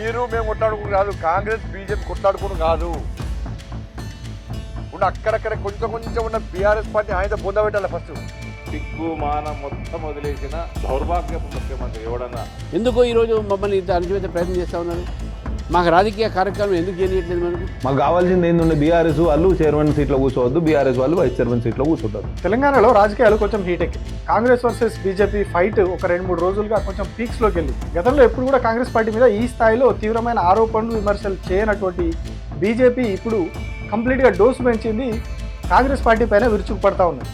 మీరు మేము కొట్లాడుకుని కాదు, కాంగ్రెస్ బీజేపీ కొట్లాడుకుని కాదు. ఉన్న అక్కడక్కడ కొంచెం కొంచెం ఉన్న బీఆర్ఎస్ పార్టీ ఆయన పొందబెట్టాలి ఫస్ట్. సిగ్గు మానం మొత్తం వదిలేసిన దౌర్భాగ్యపు ముఖ్యమంత్రి ఎవడన్నా. ఎందుకో ఈరోజు మమ్మల్ని ఇంత అణచివేత ప్రయత్నం చేస్తూ ఉన్నారు? మాకు రాజకీయ కార్యక్రమం ఎందుకు చేయట్లేదు? మాకు కావాల్సింది ఏంటంటే బీఆర్ఎస్ వాళ్ళు చైర్మన్ సీట్లో కూర్చోవద్దు, బీఆర్ఎస్ వాళ్ళు వైస్ చైర్మన్ సీట్లో కూర్చుంటారు. తెలంగాణలో రాజకీయాలు కొంచెం హీట్ ఎక్కి కాంగ్రెస్ వర్సెస్ బీజేపీ ఫైట్ ఒక 2-3 రోజులుగా కొంచెం పీక్స్లోకి వెళ్ళి, గతంలో ఎప్పుడు కూడా కాంగ్రెస్ పార్టీ మీద ఈ స్థాయిలో తీవ్రమైన ఆరోపణలు విమర్శలు చేయనటువంటి బీజేపీ ఇప్పుడు కంప్లీట్గా డోసు పెంచింది. కాంగ్రెస్ పార్టీ పైన విరుచుకుపడతా ఉన్నది.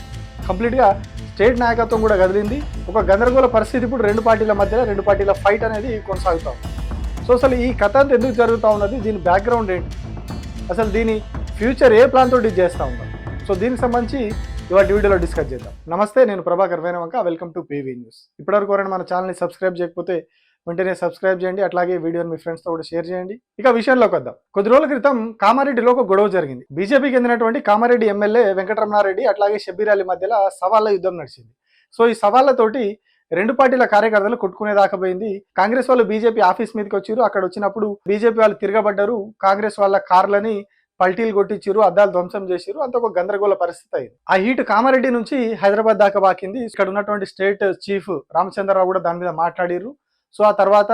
కంప్లీట్గా స్టేట్ నాయకత్వం కూడా కదిలింది. ఒక గందరగోళ పరిస్థితి ఇప్పుడు రెండు పార్టీల ఫైట్ అనేది కొనసాగుతూ ఉంది. సో అసలు ఈ కథ అంతా ఎందుకు జరుగుతూ ఉన్నది, దీని బ్యాక్గ్రౌండ్ ఏంటి, అసలు దీని ఫ్యూచర్ ఏ ప్లాన్ తోటి చేస్తూ ఉన్నారు? సో దీనికి సంబంధించి ఇవాళ వీడియోలో డిస్కస్ చేద్దాం. నమస్తే, నేను Prabhakar Venavanka. Welcome to PV news. ఇప్పటివరకు ఎవరైనా మన ఛానల్ని సబ్స్క్రైబ్ చేయకపోతే వెంటనే సబ్స్క్రైబ్ చేయండి. అట్లాగే వీడియోని మీ ఫ్రెండ్స్తో కూడా షేర్ చేయండి. ఇక విషయంలోకి వద్దాం. కొద్ది రోజుల క్రితం కామారెడ్డిలో ఒక గొడవ జరిగింది. బీజేపీకి చెందినటువంటి కామారెడ్డి ఎమ్మెల్యే వెంకటరమణారెడ్డి అట్లాగే షబ్బీర్ అలీ మధ్యలో సవాళ్ళ యుద్ధం నడిచింది. సో ఈ సవాళ్ళతోటి రెండు పార్టీల కార్యకర్తలు కొట్టుకునేదాకా పోయింది. కాంగ్రెస్ వాళ్ళు బీజేపీ ఆఫీస్ మీదకి వచ్చారు. అక్కడ వచ్చినప్పుడు బీజేపీ వాళ్ళు తిరగబడ్డారు. కాంగ్రెస్ వాళ్ళ కార్లని పల్టీలు కొట్టించారు, అద్దాలు ధ్వంసం చేశారు. అంత ఒక గందరగోళ పరిస్థితి అయింది. ఆ హీట్ కామారెడ్డి నుంచి హైదరాబాద్ దాకా బాకింది. ఇక్కడ ఉన్నటువంటి స్టేట్ చీఫ్ రామచంద్రరావు కూడా దాని మీద మాట్లాడారు. సో ఆ తర్వాత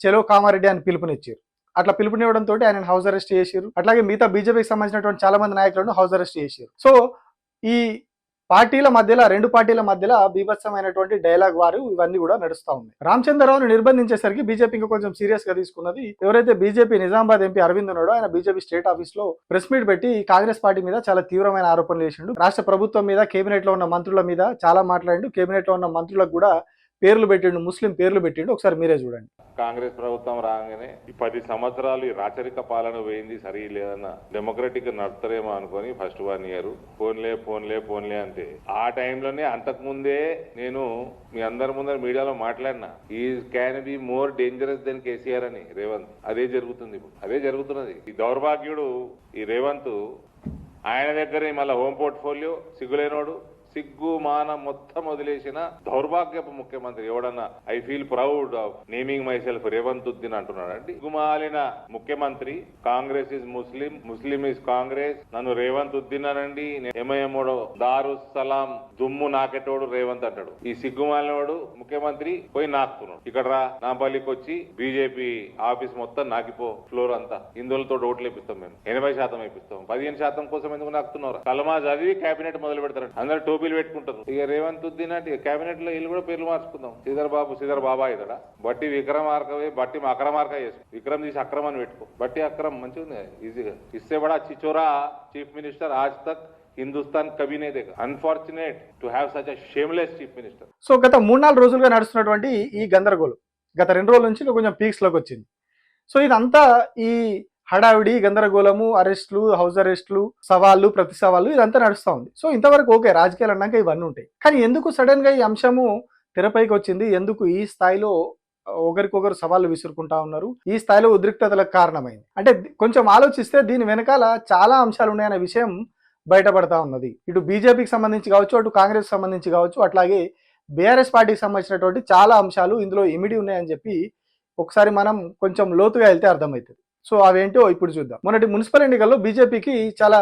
చెలో కామారెడ్డి అని పిలుపునిచ్చారు. అట్లా పిలుపునివ్వడంతో ఆయన హౌస్ అరెస్ట్ చేశారు. అట్లాగే మిగతా బీజేపీకి సంబంధించినటువంటి చాలా మంది నాయకులను హౌస్ అరెస్ట్ చేశారు. సో ఈ రెండు పార్టీల మధ్యలో బీభత్సమైనటువంటి డైలాగ్ వారు ఇవన్నీ కూడా నడుస్తూ ఉన్నాయి. రామచంద్రరావును నిర్బంధించేసరికి బీజేపీ ఇంకా కొంచెం సీరియస్ గా తీసుకున్నది. ఎవరైతే బీజేపీ నిజామాబాద్ ఎంపీ అరవింద్ ఉన్నాడో ఆయన బీజేపీ స్టేట్ ఆఫీస్ లో ప్రెస్ మీట్ పెట్టి కాంగ్రెస్ పార్టీ మీద చాలా తీవ్రమైన ఆరోపణలు చేసిండు. రాష్ట్ర ప్రభుత్వం మీద, కేబినెట్ లో ఉన్న మంత్రుల మీద చాలా మాట్లాడిండు. కేబినెట్ లో ఉన్న మంత్రులకు కూడా పేర్లు పెట్టిండు, ముస్లిం పేర్లు పెట్టిండు. ఒకసారి మీరే చూడండి. కాంగ్రెస్ ప్రభుత్వం రాగానే ఈ 10 సంవత్సరాలు ఈ రాచరిక పాలన పోయింది, సరి లేదన్న డెమోక్రటిక్ నడుతారేమో అనుకుని ఫస్ట్ 1 year ఫోన్లే అంటే ఆ టైంలోనే అంతకుముందే నేను మీ అందరి ముందర మీడియాలో మాట్లాడినా, ఈ can be more dangerous than KCR అని రేవంత్. అదే జరుగుతుంది ఇప్పుడు, అదే జరుగుతున్నది. ఈ దౌర్భాగ్యుడు ఈ రేవంత్ ఆయన దగ్గరే మళ్ళీ హోమ్ పోర్ట్ఫోలియో సిగ్గులేనోడు, సిగ్గు మానం మొత్తం వదిలేసిన దౌర్భాగ్యపు ముఖ్యమంత్రి ఎవడన్నా. I feel proud of naming my self Revanth Uddin అంటున్నాడు. అంటే సిగ్గుమాలిన ముఖ్యమంత్రి. Congress is Muslim is Congress. నన్ను రేవంత్ ఉద్దీన్ అనండి, ఎంఐఎంఓడు దారుసలాం దుమ్ము నాకెటోడు రేవంత్ అంటాడు. ఈ సిగ్గుమాలినోడు ముఖ్యమంత్రి పోయి నాకుతున్నాడు. ఇక్కడ రా నాంపల్లికి వచ్చి బీజేపీ ఆఫీస్ మొత్తం నాకిపో, ఫ్లోర్ అంతా హిందువులతో ఓట్లు వేపిస్తాం, మేము 80% వేపిస్తాం, 15% కోసం ఎందుకు నాకుతున్నారు? కలమా చదివి కేబినెట్ మొదలు పెడతారు, అందరు టోపీలు పెట్టుకుంటారు. ఇక రేవంత్ ఉద్దీన్ అంటే కేబినెట్ లో వీళ్ళు కూడా పేర్లు మార్చుకుందాం. శ్రీధర్ బాబా ఇతడా బట్టి విక్రమార్కవే, బట్టి అక్రమార్క చేసుకో, విక్రమ్ తీసి అక్రమాన్ని పెట్టుకో, బట్టి అక్రమ్ మంచిగా ఉంది ఈజీగా. ఇస్తే బడా చిచోరా చీఫ్ మినిస్టర్ ఆజ్ తక్ హిందుస్థాన్ కభీ నే దేగా. Unfortunate to have such a shameless chief minister. So గత 3-4 రోజులుగా నడుస్తున్నటువంటి ఈ గందరగోళం గత 2 రోజుల నుంచి కొంచెం పీక్స్ లోకి వచ్చింది. సో ఇదంతా ఈ హడావిడి, గందరగోళము, అరెస్టులు, హౌస్ అరెస్టులు, సవాళ్ళు, ప్రతి సవాళ్ళు ఇదంతా నడుస్తూ ఉంది. సో ఇంతవరకు ఓకే, రాజకీయాలు అన్నాక ఇవన్నీ ఉంటాయి. కానీ ఎందుకు సడన్ గా ఈ అంశము తెరపైకి వచ్చింది? ఎందుకు ఈ స్థాయిలో ఒకరికొకరు సవాళ్ళు విసురుకుంటా ఉన్నారు? ఈ స్థాయిలో ఉద్రిక్తతలకు కారణమైంది అంటే కొంచెం ఆలోచిస్తే దీని వెనకాల చాలా అంశాలు ఉన్నాయనే విషయం బయటపడతా ఉన్నది. ఇటు బీజేపీకి సంబంధించి కావచ్చు, అటు కాంగ్రెస్ సంబంధించి కావచ్చు, అట్లాగే బీఆర్ఎస్ పార్టీకి సంబంధించినటువంటి చాలా అంశాలు ఇందులో ఇమిడి ఉన్నాయని చెప్పి ఒకసారి మనం కొంచెం లోతుగా వెళ్తే అర్థమవుతుంది. సో అవేంటో ఇప్పుడు చూద్దాం. మొన్నటి మున్సిపల్ ఎన్నికల్లో బీజేపీకి చాలా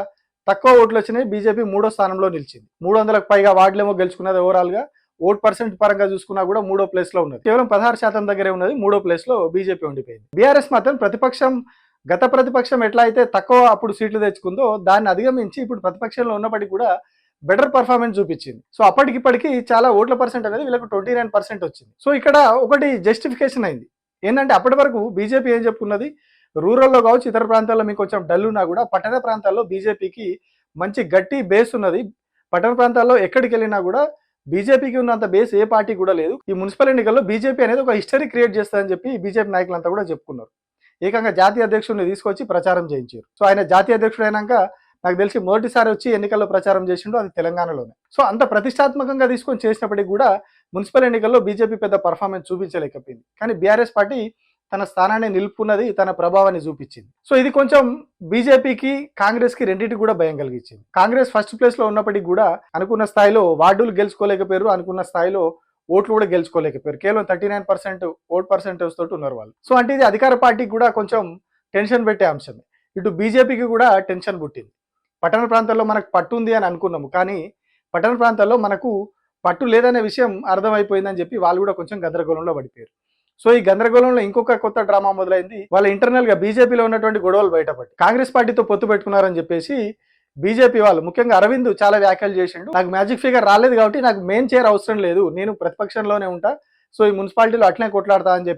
తక్కువ ఓట్లు వచ్చినాయి. బీజేపీ 3వ స్థానంలో నిలిచింది. 300కు పైగా వార్డులేమో గెలుచుకున్నది. ఓవరాల్ గా ఓట్ పర్సెంట్ పరంగా చూసుకున్నా కూడా 3వ ప్లేస్ లో ఉన్నది. కేవలం 16% దగ్గరే ఉన్నది. 3వ ప్లేస్ లో బీజేపీ ఉండిపోయింది. బీఆర్ఎస్ మాత్రం గత ప్రతిపక్షం ఎట్లా అయితే తక్కువ అప్పుడు సీట్లు తెచ్చుకుందో దాన్ని అధిగమించి ఇప్పుడు ప్రతిపక్షంలో ఉన్నప్పటికీ కూడా బెటర్ పర్ఫార్మెన్స్ చూపించింది. సో అప్పటికిప్పటికీ చాలా ఓట్ల పర్సెంట్ అనేది వీళ్ళకి 29% వచ్చింది. సో ఇక్కడ ఒకటి జస్టిఫికేషన్ అయింది. ఏంటంటే అప్పటి వరకు బీజేపీ ఏం చెప్పుకున్నది, రూరల్లో కావచ్చు, ఇతర ప్రాంతాల్లో మీకు కొంచెం డల్ ఉన్నా కూడా పట్టణ ప్రాంతాల్లో బీజేపీకి మంచి గట్టి బేస్ ఉన్నది. పట్టణ ప్రాంతాల్లో ఎక్కడికి వెళ్ళినా కూడా బీజేపీకి ఉన్నంత బేస్ ఏ పార్టీ కూడా లేదు. ఈ మున్సిపల్ ఎన్నికల్లో బీజేపీ అనేది ఒక హిస్టరీ క్రియేట్ చేస్తుందని చెప్పి బీజేపీ నాయకులంతా కూడా చెప్పుకున్నారు. ఏకంగా జాతీయ అధ్యక్షుడిని తీసుకొచ్చి ప్రచారం చేయించారు. సో ఆయన జాతీయ అధ్యక్షుడు అయినాక నాకు తెలిసి మొదటిసారి వచ్చి ఎన్నికల్లో ప్రచారం చేసిండు, అది తెలంగాణలోనే. సో అంత ప్రతిష్టాత్మకంగా తీసుకొని చేసినప్పటికీ కూడా మున్సిపల్ ఎన్నికల్లో బీజేపీ పెద్ద పర్ఫార్మెన్స్ చూపించలేకపోయింది. కానీ బీఆర్ఎస్ పార్టీ తన స్థానాన్ని నిలుపుకున్నది, తన ప్రభావాన్ని చూపించింది. సో ఇది కొంచెం బీజేపీకి, కాంగ్రెస్ కి రెండింటికి కూడా భయం కలిగించింది. కాంగ్రెస్ ఫస్ట్ ప్లేస్ లో ఉన్నప్పటికీ కూడా అనుకున్న స్థాయిలో వార్డులు గెలుచుకోలేకపోయారు, అనుకున్న స్థాయిలో ఓట్లు కూడా గెలుచుకోలేకపోయారు. కేవలం 39% ఓట్ పర్సెంటేజ్ తోటి ఉన్నారు వాళ్ళు. సో అంటే ఇది అధికార పార్టీకి కూడా కొంచెం టెన్షన్ పెట్టే అంశమే. ఇటు బీజేపీకి కూడా టెన్షన్ పుట్టింది. పట్టణ ప్రాంతాల్లో మనకు పట్టు ఉంది అని అనుకున్నాము, కానీ పట్టణ ప్రాంతాల్లో మనకు పట్టు లేదనే విషయం అర్థమైపోయిందని చెప్పి వాళ్ళు కూడా కొంచెం గందరగోళంలో పడిపోయారు. సో ఈ గందరగోళంలో ఇంకొక కొత్త డ్రామా మొదలైంది. వాళ్ళ ఇంటర్నల్ గా బీజేపీలో ఉన్నటువంటి గొడవలు బయటపడి కాంగ్రెస్ పార్టీతో పొత్తు పెట్టుకున్నారని చెప్పేసి బీజేపీ వాళ్ళు, ముఖ్యంగా అరవింద్ చాలా వ్యాఖ్యలు చేసిండు. నాకు మ్యాజిక్ ఫిగర్ రాలేదు కాబట్టి నాకు మెయిన్ చైర్ అవసరం లేదు, నేను ప్రతిపక్షంలోనే ఉంటా, సో ఈ మున్సిపాలిటీలో అట్లనే కొట్లాడతా అని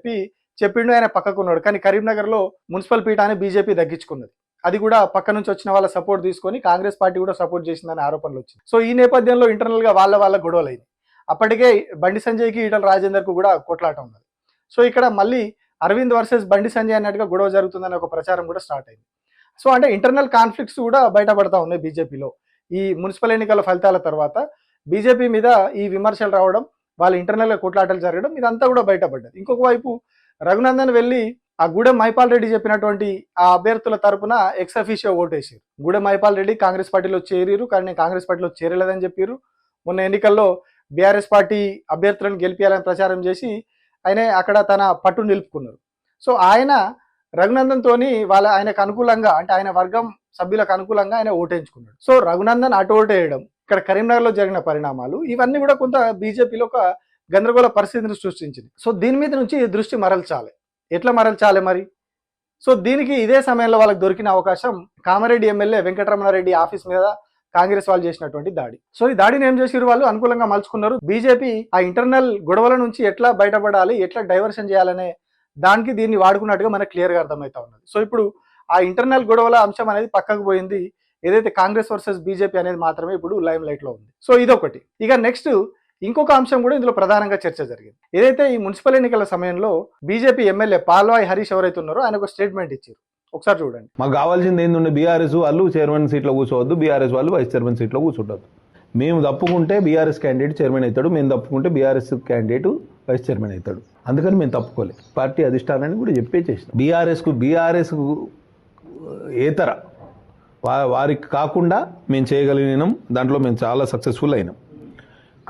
చెప్పిండు. ఆయన పక్కకున్నాడు. కానీ కరీంనగర్ లో మున్సిపల్ పీఠాన్ని బీజేపీ దక్కించుకున్నది. అది కూడా పక్క నుంచి వచ్చిన వాళ్ళ సపోర్ట్ తీసుకొని కాంగ్రెస్ పార్టీ కూడా సపోర్ట్ చేసిందని ఆరోపణలు వచ్చింది. సో ఈ నేపథ్యంలో ఇంటర్నల్ గా వాళ్ళ గొడవలు అయింది. అప్పటికే బండి సంజయ్కి ఈటల రాజేందర్ కు కూడా కొట్లాట ఉన్నది. సో ఇక్కడ మళ్ళీ అరవింద్ వర్సెస్ బండి సంజయ్ అన్నట్టుగా గొడవ జరుగుతుందనే ఒక ప్రచారం కూడా స్టార్ట్ అయింది. సో అంటే ఇంటర్నల్ కాన్ఫ్లిక్ట్స్ కూడా బయటపడతా ఉన్నాయి బీజేపీలో. ఈ మున్సిపల్ ఎన్నికల ఫలితాల తర్వాత బీజేపీ మీద ఈ విమర్శలు రావడం, వాళ్ళ ఇంటర్నల్ గా కొట్లాటలు జరగడం, ఇదంతా కూడా బయటపడ్డది. ఇంకొక వైపు రఘునందన్ వెళ్ళి ఆ గూడెం మైపాల్ రెడ్డి చెప్పినటువంటి ఆ అభ్యర్థుల తరపున ఎక్స్ అఫీషియో ఓటేసారు. గూడెం మైపాల్ రెడ్డి కాంగ్రెస్ పార్టీలో చేరారు, కానీ నేను కాంగ్రెస్ పార్టీలో చేరలేదని చెప్పారు. మొన్న ఎన్నికల్లో బీఆర్ఎస్ పార్టీ అభ్యర్థులను గెలిపించాలని ప్రచారం చేసి ఆయన అక్కడ తన పట్టు నిలుపుకున్నారు. సో ఆయన రఘునందన్ తోని ఆయనకు అనుకూలంగా, అంటే ఆయన వర్గం సభ్యులకు అనుకూలంగా ఆయన ఓటేయించుకున్నాడు. సో రఘునందన్ అటు ఓటేయడం, ఇక్కడ కరీంనగర్ లో జరిగిన పరిణామాలు, ఇవన్నీ కూడా కొంత బీజేపీలో ఒక గందరగోళ పరిస్థితిని సృష్టించింది. సో దీని మీద నుంచి దృష్టి మరల్చాలి. ఎట్లా మరల్చాలి మరి? సో దీనికి ఇదే సమయంలో వాళ్ళకి దొరికిన అవకాశం కామారెడ్డి ఎమ్మెల్యే వెంకటరమణారెడ్డి ఆఫీస్ మీద కాంగ్రెస్ వాళ్ళు చేసినటువంటి దాడి. సో ఈ దాడిని ఏం చేసిరు, వాళ్ళు అనుకూలంగా మలుచుకున్నారు. బీజేపీ ఆ ఇంటర్నల్ గొడవల నుంచి ఎట్లా బయటపడాలి, ఎట్లా డైవర్షన్ చేయాలనే దానికి దీన్ని వాడుకున్నట్టుగా మనకు క్లియర్గా అర్థమవుతా ఉన్నది. సో ఇప్పుడు ఆ ఇంటర్నల్ గొడవల అంశం అనేది పక్కకు పోయింది. ఏదైతే కాంగ్రెస్ వర్సెస్ బీజేపీ అనేది మాత్రమే ఇప్పుడు లైమ్ లైట్ లో ఉంది. సో ఇదొకటి. ఇక నెక్స్ట్ ఇంకొక అంశం కూడా ఇందులో ప్రధానంగా చర్చ జరిగింది. ఏదైతే ఈ మున్సిపల్ ఎన్నికల సమయంలో బీజేపీ ఎమ్మెల్యే పాల్వాయి హరీష్ ఎవరైతే ఉన్నారో ఆయన ఒక స్టేట్మెంట్ ఇచ్చారు. ఒకసారి చూడండి. మాకు కావాల్సింది ఏంటంటే బీఆర్ఎస్ వాళ్ళు చైర్మన్ సీట్లో కూర్చోవద్దు, బీఆర్ఎస్ వాళ్ళు వైస్ చైర్మన్ సీట్లో కూర్చుంటద్దు. మేము తప్పుకుంటే బీఆర్ఎస్ క్యాండిడేట్ చైర్మన్ అవుతాడు, మేము తప్పుకుంటే బీఆర్ఎస్ క్యాండిడేట్ వైస్ చైర్మన్ అవుతాడు. అందుకని మేము తప్పుకోలేదు. పార్టీ అధిష్టానాన్ని కూడా చేసినాం. బీఆర్ఎస్ ఏతర వారికి కాకుండా మేము చేయగలిగినాం. దాంట్లో మేము చాలా సక్సెస్ఫుల్ అయినాం.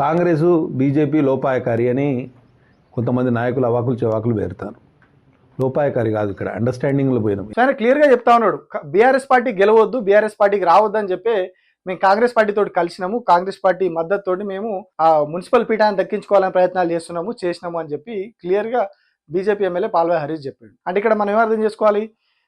కాంగ్రెస్ బీజేపీ లోపాయకారి అని కొంతమంది నాయకులు అవాకులు చెవాకులు పేరుతారు. లోపాయకారి కాదు, ఇక్కడ అండర్స్టాండింగ్లో పోయినాం. ఆయన క్లియర్గా చెప్తా ఉన్నాడు, బీఆర్ఎస్ పార్టీ గెలవద్దు, బీఆర్ఎస్ పార్టీకి రావద్దు అని చెప్పి మేము కాంగ్రెస్ పార్టీ తోటి కలిసినాము, కాంగ్రెస్ పార్టీ మద్దతుతోటి మేము ఆ మున్సిపల్ పీఠాన్ని దక్కించుకోవాలని ప్రయత్నాలు చేసినాము అని చెప్పి క్లియర్గా బీజేపీ ఎమ్మెల్యే పాల్వాయి హరీష్ చెప్పాడు. అంటే ఇక్కడ మనం ఏమర్థం చేసుకోవాలి,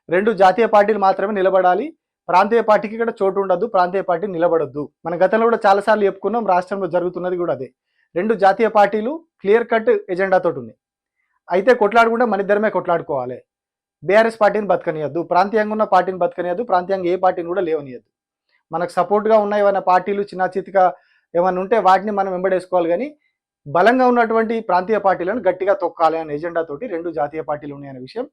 రెండు జాతీయ పార్టీలు మాత్రమే నిలబడాలి, ప్రాంతీయ పార్టీకి ఇక్కడ చోటు ఉండదు, ప్రాంతీయ పార్టీ నిలబడద్దు. మన గతంలో కూడా చాలాసార్లు చెప్పుకున్నాం, రాష్ట్రంలో జరుగుతున్నది కూడా అదే. రెండు జాతీయ పార్టీలు క్లియర్ కట్ ఎజెండాతో ఉన్నాయి. అయితే కొట్లాడకుండా మన ఇద్దరమే కొట్లాడుకోవాలి. బీఆర్ఎస్ పార్టీని బతకనియద్దు, ప్రాంతీయంగా ఉన్న పార్టీని బతకనియద్దు, ప్రాంతీయంగా ఏ పార్టీని కూడా లేవనియద్దు. మనకు సపోర్ట్గా ఉన్న ఏమైనా పార్టీలు చిన్న చితిగా ఏమైనా ఉంటే వాటిని మనం వెంబడేసుకోవాలి, కానీ బలంగా ఉన్నటువంటి ప్రాంతీయ పార్టీలను గట్టిగా తొక్కాలి అనే ఎజెండాతోటి రెండు జాతీయ పార్టీలు ఉన్నాయనే విషయం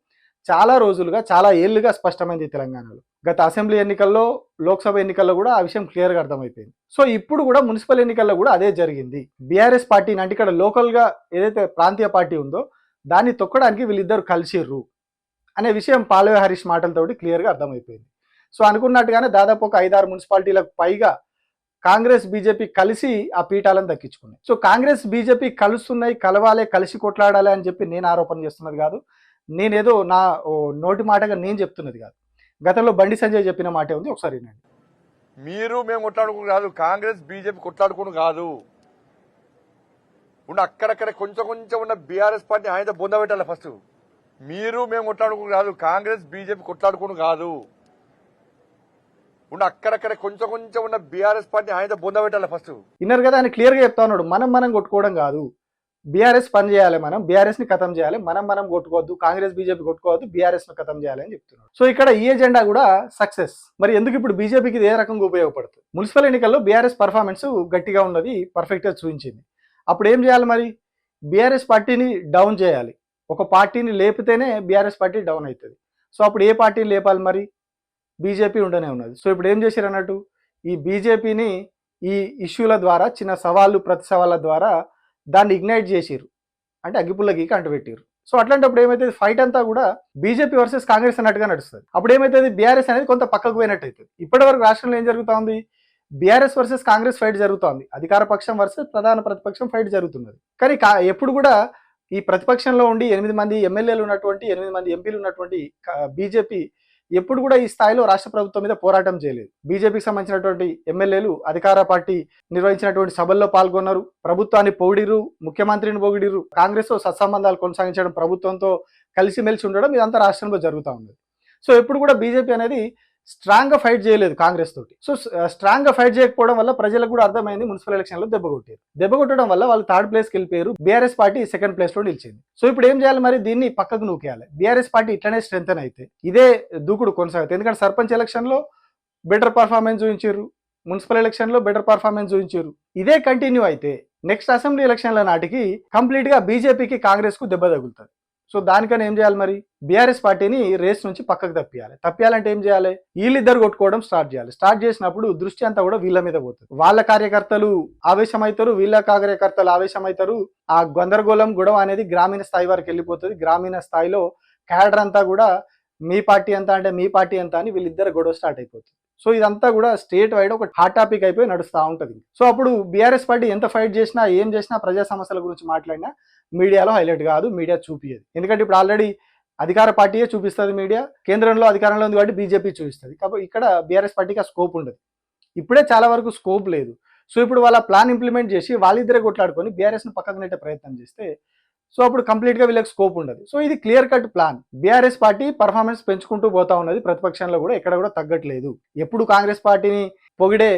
చాలా రోజులుగా, చాలా ఏళ్లుగా స్పష్టమైంది తెలంగాణలో. గత అసెంబ్లీ ఎన్నికల్లో, లోక్సభ ఎన్నికల్లో కూడా ఆ విషయం క్లియర్గా అర్థమైపోయింది. సో ఇప్పుడు కూడా మున్సిపల్ ఎన్నికల్లో కూడా అదే జరిగింది. బీఆర్ఎస్ పార్టీని, అంటే ఇక్కడ లోకల్గా ఏదైతే ప్రాంతీయ పార్టీ ఉందో దాన్ని తొక్కడానికి వీళ్ళిద్దరు కలిసిర్రు అనే విషయం పాల్వాయి హరీష్ మాటలతోటి క్లియర్గా అర్థమైపోయింది. సో అనుకున్నట్టుగానే దాదాపు ఒక 5-6 మున్సిపాలిటీలకు పైగా కాంగ్రెస్ బీజేపీ కలిసి ఆ పీఠాలను దక్కించుకున్నాయి. సో కాంగ్రెస్ బీజేపీ కలుస్తున్నాయి, కలవాలి, కలిసి కొట్లాడాలి అని చెప్పి నేను ఆరోపణ చేస్తున్నది కాదు, నేనేదో నా నోటి మాటగా నేను చెప్తున్నది కాదు. గతంలో బండి సంజయ్ చెప్పిన మాటే ఉంది, ఒకసారి వినండి. మీరు మేము కొట్లాడుకుని కాదు, కాంగ్రెస్ బీజేపీ కొట్లాడుకుని కాదు, ఉన్న అక్కడక్కడ కొంచెం ఉన్న బీఆర్ఎస్ పార్టీ ఆయన బొంద పెట్టాలి ఫస్ట్. మీరు మేము కొట్లాడుకుని కాదు, కాంగ్రెస్ బీజేపీ కొట్లాడుకుని కాదు, ఉన్న అక్కడక్కడ కొంచెం ఉన్న బీఆర్ఎస్ పార్టీ ఆయన బొంద పెట్టాలి ఫస్ట్. విన్నారు కదా, ఆయన క్లియర్గా చెప్తా ఉన్నాడు, మనం కొట్టుకోవడం కాదు, బీఆర్ఎస్ పని చేయాలి, మనం బీఆర్ఎస్ ని ఖతం చేయాలి, మనం కొట్టుకోవద్దు, కాంగ్రెస్ బీజేపీ కొట్టుకోవద్దు, బీఆర్ఎస్ ను ఖతం చేయాలి అని చెప్తున్నాడు. సో ఇక్కడ ఈ ఎజెండా కూడా సక్సెస్. మరి ఎందుకు ఇప్పుడు బీజేపీకి ఇది ఏ రకంగా ఉపయోగపడుతుంది? మున్సిపల్ ఎన్నికల్లో బీఆర్ఎస్ పర్ఫార్మెన్స్ గట్టిగా ఉన్నది, పర్ఫెక్ట్ గా చూపించింది. అప్పుడు ఏం చేయాలి మరి? బీఆర్ఎస్ పార్టీని డౌన్ చేయాలి. ఒక పార్టీని లేపితేనే బీఆర్ఎస్ పార్టీ డౌన్ అవుతుంది. సో అప్పుడు ఏ పార్టీని లేపాలి మరి? బీజేపీ ఉండనే ఉన్నది. సో ఇప్పుడు ఏం చేశారు అన్నట్టు, ఈ బీజేపీని ఈ ఇష్యూల ద్వారా, చిన్న సవాళ్ళు ప్రతి సవాళ్ళ ద్వారా దాన్ని ఇగ్నైట్ చేసిరు, అంటే అగ్గిపుల్ల గీకి అంటుపెట్టిరు. సో అట్లాంటప్పుడు ఏమైతుంది, ఫైట్ అంతా కూడా బీజేపీ వర్సెస్ కాంగ్రెస్ అన్నట్టుగా నడుస్తుంది. అప్పుడు ఏమైతుంది, బీఆర్ఎస్ అనేది కొంత పక్కకు పోయినట్టు అవుతుంది. ఇప్పటి వరకు రాష్ట్రంలో ఏం జరుగుతూ ఉంది, బీఆర్ఎస్ వర్సెస్ కాంగ్రెస్ ఫైట్ జరుగుతోంది, అధికార పక్షం వర్సెస్ ప్రధాన ప్రతిపక్షం ఫైట్ జరుగుతున్నది. కానీ ఎప్పుడు కూడా ఈ ప్రతిపక్షంలో ఉండి 8 మంది ఎమ్మెల్యేలు ఉన్నటువంటి 8 మంది ఎంపీలు ఉన్నటువంటి బీజేపీ ఎప్పుడు కూడా ఈ స్థాయిలో రాష్ట్ర ప్రభుత్వం మీద పోరాటం చేయలేదు. బీజేపీకి సంబంధించినటువంటి ఎమ్మెల్యేలు అధికార పార్టీ నిర్వహించినటువంటి సభల్లో పాల్గొన్నారు, ప్రభుత్వాన్ని పొగిడిరు, ముఖ్యమంత్రిని పొగిడిరు, కాంగ్రెస్ తో సత్సంబంధాలు కొనసాగించడం, ప్రభుత్వంతో కలిసిమెలిసి ఉండడం ఇదంతా రాష్ట్రంలో జరుగుతూ ఉంది. సో ఎప్పుడు కూడా బీజేపీ అనేది స్ట్రాంగ్ గా ఫైట్ చేయలేదు కాంగ్రెస్ తోటి. సో స్ట్రాంగ్ గా ఫైట్ చేయకపోవడం వల్ల ప్రజలకు కూడా అర్థమైంది, మున్సిపల్ ఎలక్షన్ లో దెబ్బ కొట్టడం వల్ల వాళ్ళు 3rd ప్లేస్కి వెళ్ళిపోయారు, బీఆర్ఎస్ పార్టీ 2nd ప్లేస్ లో నిలిచింది. సో ఇప్పుడు ఏం చేయాలి మరి, దీన్ని పక్కకు నూకేయాలి. బీఆర్ఎస్ పార్టీ ఇట్లనే స్ట్రెంథన్ అయితే ఇదే దూకుడు కొనసాగుతుంది. ఎందుకంటే సర్పంచ్ ఎలక్షన్ లో బెటర్ పర్ఫార్మెన్స్ చూపించారు, మున్సిపల్ ఎలక్షన్ లో బెటర్ పర్ఫార్మెన్స్ చూపించారు. ఇదే కంటిన్యూ అయితే నెక్స్ట్ అసెంబ్లీ ఎలక్షన్ల నాటికి కంప్లీట్ గా బీజేపీకి కాంగ్రెస్ కు దెబ్బ తగులుతుంది. సో దానికని ఏం చేయాలి మరి, బీఆర్ఎస్ పార్టీని రేస్ నుంచి పక్కకు తప్పియాలంటే ఏం చేయాలి, వీళ్ళిద్దరు కొట్టుకోవడం స్టార్ట్ చేయాలి. స్టార్ట్ చేసినప్పుడు దృష్టి అంతా కూడా వీళ్ళ మీద పోతుంది. వాళ్ళ కార్యకర్తలు ఆవేశమవుతారు, వీళ్ళ కార్యకర్తలు ఆవేశమవుతారు. ఆ గందరగోళం గొడవ అనేది గ్రామీణ స్థాయి వరకు వెళ్ళిపోతుంది. గ్రామీణ స్థాయిలో క్యాడర్ అంతా కూడా మీ పార్టీ ఎంత అంటే మీ పార్టీ ఎంత అని వీళ్ళిద్దరు గొడవ స్టార్ట్ అయిపోతుంది. సో ఇదంతా కూడా స్టేట్ వైడ్ ఒక హాట్ టాపిక్ అయిపోయి నడుస్తూ ఉంటుంది. సో అప్పుడు బీఆర్ఎస్ పార్టీ ఎంత ఫైట్ చేసినా ఏం చేసినా ప్రజా సమస్యల గురించి మాట్లాడినా మీడియాలో హైలైట్ కాదు, మీడియా చూపించదు. ఎందుకంటే ఇప్పుడు ఆల్రెడీ అధికార పార్టీయే చూపిస్తుంది మీడియా, కేంద్రంలో అధికారంలో ఉంది కాబట్టి బీజేపీ చూపిస్తుంది. కాబట్టి ఇక్కడ బీఆర్ఎస్ పార్టీకి ఆ స్కోప్ ఉండదు, ఇప్పుడే చాలా వరకు స్కోప్ లేదు. సో ఇప్పుడు వాళ్ళ ప్లాన్ ఇంప్లిమెంట్ చేసి వాళ్ళిద్దరే కొట్లాడుకొని బీఆర్ఎస్ని పక్కకు నెట్టే ప్రయత్నం చేస్తే సో అప్పుడు కంప్లీట్గా వీళ్ళకి స్కోప్ ఉండదు. సో ఇది clear cut plan. BRS party performance పెంచుకుంటూ పోతా ఉన్నది, ప్రతిపక్షంలో కూడా ఎక్కడ కూడా తగ్గట్లేదు. ఎప్పుడు కాంగ్రెస్ పార్టీని పొగిడే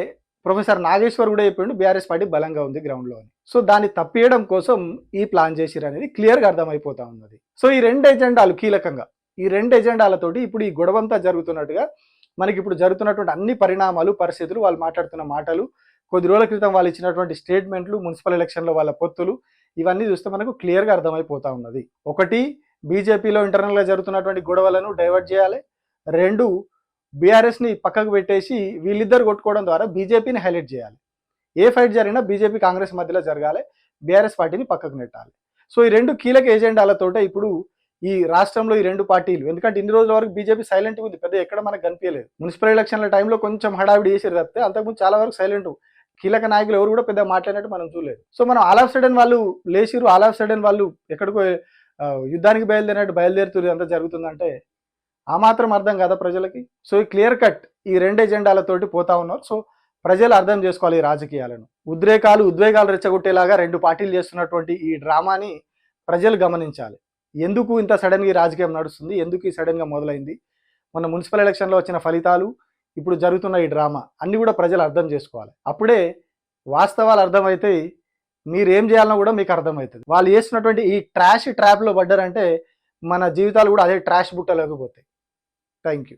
ప్రొఫెసర్ నాగేశ్వర్ కూడా చెప్పిండు బీఆర్ఎస్ పార్టీ బలంగా ఉంది గ్రౌండ్లో అని. సో దాన్ని తప్పియడం కోసం ఈ ప్లాన్ చేసిరు అనేది క్లియర్గా అర్థమైపోతా ఉన్నది. సో ఈ 2 ఎజెండాలు కీలకంగా, ఈ 2 ఎజెండాలతోటి ఇప్పుడు ఈ గొడవంతా జరుగుతున్నట్టుగా మనకి ఇప్పుడు జరుగుతున్నటువంటి అన్ని పరిణామాలు, పరిస్థితులు, వాళ్ళు మాట్లాడుతున్న మాటలు, కొద్ది రోజుల క్రితం వాళ్ళు ఇచ్చినటువంటి స్టేట్మెంట్లు, మున్సిపల్ ఎలక్షన్లో వాళ్ళ పొత్తులు, ఇవన్నీ చూస్తే మనకు క్లియర్గా అర్థమైపోతా ఉన్నది. ఒకటి, బీజేపీలో ఇంటర్నల్గా జరుగుతున్నటువంటి గొడవలను డైవర్ట్ చేయాలి. 2, బీఆర్ఎస్ని పక్కకు పెట్టేసి వీళ్ళిద్దరు కొట్టుకోవడం ద్వారా బీజేపీని హైలైట్ చేయాలి. ఏ ఫైట్ జరిగినా బీజేపీ కాంగ్రెస్ మధ్యలో జరగాలి, బీఆర్ఎస్ పార్టీని పక్కకు నెట్టాలి. సో ఈ 2 కీలక ఎజెండాలతోటే ఇప్పుడు ఈ రాష్ట్రంలో ఈ 2 పార్టీలు, ఎందుకంటే ఇన్ని రోజుల వరకు బీజేపీ సైలెంట్గా ఉంది, పెద్ద ఎక్కడ మనకు కనిపించలేదు. మున్సిపల్ ఎలక్షన్ల టైంలో కొంచెం హడావిడి చేసేది తప్పితే అంతకుముందు చాలా వరకు సైలెంట్, కీలక నాయకులు ఎవరు కూడా పెద్ద మాట్లాడినట్టు మనం చూడలేదు. సో మనం ఆల్ ఆఫ్ సడన్ వాళ్ళు లేచిరు, ఆల్ ఆఫ్ సడన్ వాళ్ళు ఎక్కడికో యుద్ధానికి బయలుదేరుతున్నారు, అంతా జరుగుతుందంటే ఆ మాత్రం అర్థం కదా ప్రజలకి. సో ఈ క్లియర్ కట్ ఈ 2 ఎజెండాలతోటి పోతా ఉన్నారు. సో ప్రజలు అర్థం చేసుకోవాలి ఈ రాజకీయాలను. ఉద్వేగాలు రెచ్చగొట్టేలాగా 2 పార్టీలు చేస్తున్నటువంటి ఈ డ్రామాని ప్రజలు గమనించాలి. ఎందుకు ఇంత సడన్గా ఈ రాజకీయం నడుస్తుంది, ఎందుకు ఈ సడన్గా మొదలైంది, మన మున్సిపల్ ఎలక్షన్లో వచ్చిన ఫలితాలు, ఇప్పుడు జరుగుతున్న ఈ డ్రామా అన్నీ కూడా ప్రజలు అర్థం చేసుకోవాలి. అప్పుడే వాస్తవాలు అర్థమైతే మీరేం చేయాలన్నా కూడా మీకు అర్థమవుతుంది. వాళ్ళు చేస్తున్నటువంటి ఈ ట్రాష్ ట్రాప్లో పడ్డారంటే మన జీవితాలు కూడా అదే ట్రాష్ బుట్టలోకి పోతాయి. Thank you.